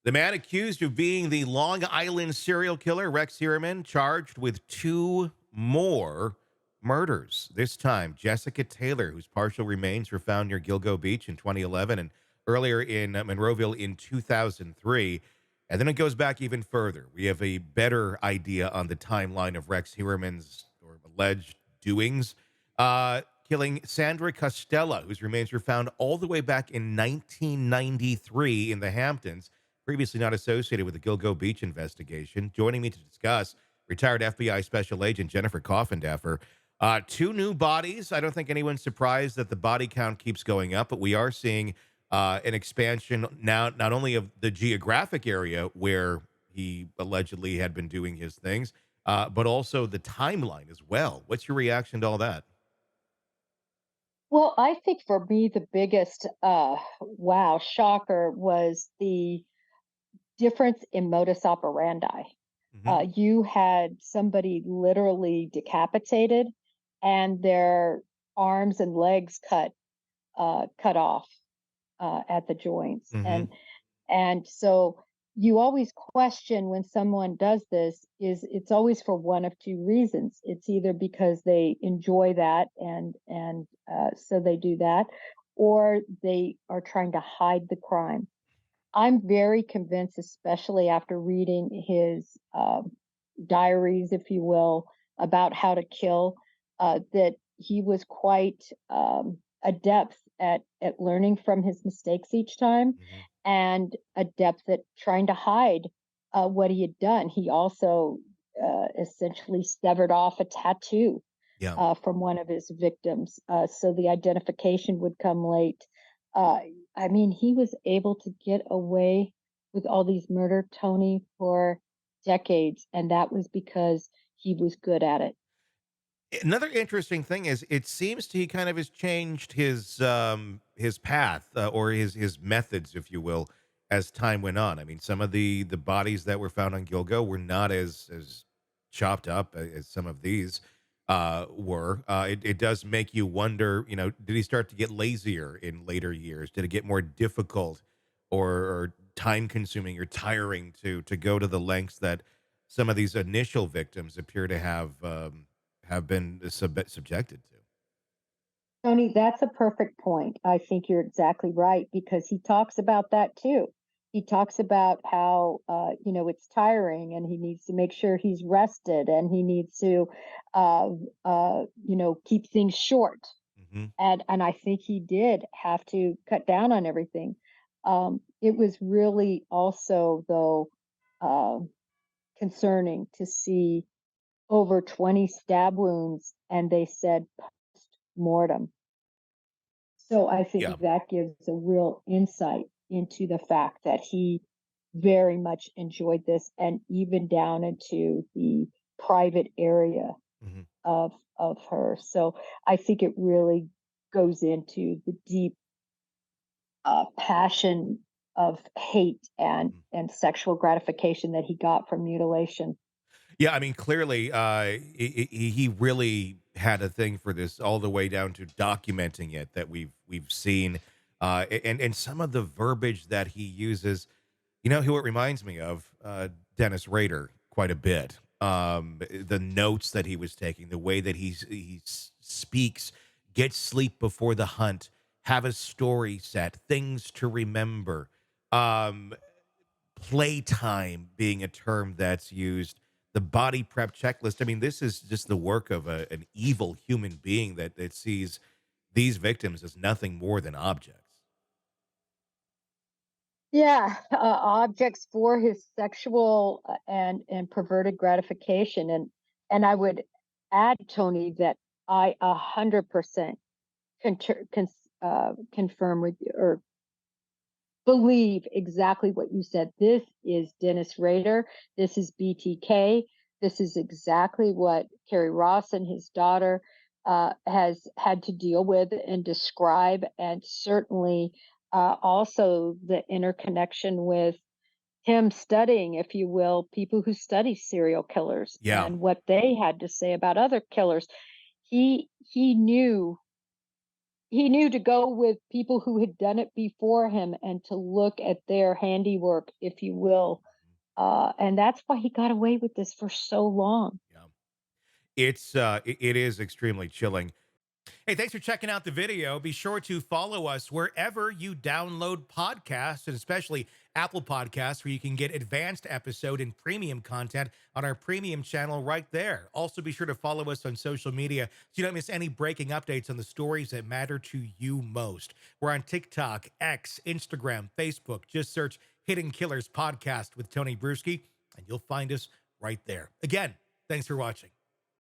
The man accused of being the Long Island serial killer, Rex Heuermann, charged with two more murders. This time, Jessica Taylor, whose partial remains were found near Gilgo Beach in 2011 and earlier in Monroeville in 2003. And then it goes back even further. We have a better idea on the timeline of Rex Heuermann's or alleged doings, killing Sandra Costello, whose remains were found all the way back in 1993 in the Hamptons, previously not associated with the Gilgo Beach investigation. Joining me to discuss, retired FBI Special Agent Jennifer Coffindaffer. Two new bodies. I don't think anyone's surprised that the body count keeps going up, but we are seeing an expansion now, not only of the geographic area where he allegedly had been doing his things, but also the timeline as well. What's your reaction to all that? Well, I think for me, the biggest wow shocker was the difference in modus operandi. Hmm. You had somebody literally decapitated and their arms and legs cut off at the joints, Hmm. and so you always question when someone does this is it's always for one of two reasons. It's either because they enjoy that and so they do that, or they are trying to hide the crime. I'm very convinced, especially after reading his diaries, if you will, about how to kill, that he was quite adept at learning from his mistakes each time, Hmm. and adept at trying to hide what he had done. He also essentially severed off a tattoo Yeah. from one of his victims, so the identification would come late. Uh, I mean, he was able to get away with all these murder, Tony, for decades, and that was because he was good at it. Another interesting thing is it seems he kind of has changed his path, or his methods, if you will, as time went on. I mean, some of the bodies that were found on Gilgo were not as chopped up as some of these were. It does make you wonder, did he start to get lazier in later years? Did it get more difficult or time consuming or tiring to go to the lengths that some of these initial victims appear to have been subjected to? Tony, that's a perfect point. I think you're exactly right because he talks about that too. He talks about how it's tiring, and he needs to make sure he's rested, and he needs to keep things short. Mhm. And I think he did have to cut down on everything. It was really also though uh, concerning to see over 20 stab wounds, and they said mortem. So I Yeah. think that gives a real insight into the fact that he very much enjoyed this, and even down into the private area Mhm. of her. So I think it really goes into the deep passion of hate Mhm. and sexual gratification that he got from mutilation. Yeah, I mean, clearly, he really had a thing for this all the way down to documenting it that we've seen, and some of the verbiage that he uses. You know who it reminds me of? Dennis Rader quite a bit. The notes that he was taking, the way that speaks, get sleep before the hunt, have a story set, things to remember. Um, Playtime being a term that's used, the body prep checklist. I mean, this is just the work of an evil human being that sees these victims as nothing more than objects. Yeah, objects for his sexual and perverted gratification, and I would add, Tony, that I 100% confirm with you, or believe exactly what you said. This is Dennis Rader. This is BTK. This is exactly what Kerry Ross and his daughter has had to deal with and describe, and certainly also the interconnection with him studying, if you will, people who study serial killers Yeah. and what they had to say about other killers. He knew he knew to go with people who had done it before him and to look at their handiwork, if you will. And that's why he got away with this for so long. Yeah. It is extremely chilling. Hey, thanks for checking out the video. Be sure to follow us wherever you download podcasts, and especially Apple Podcasts, where you can get advanced episode and premium content on our premium channel right there. Also, be sure to follow us on social media so you don't miss any breaking updates on the stories that matter to you most. We're on TikTok, X, Instagram, Facebook. Just search Hidden Killers Podcast with Tony Brueski, and you'll find us right there. Again, thanks for watching.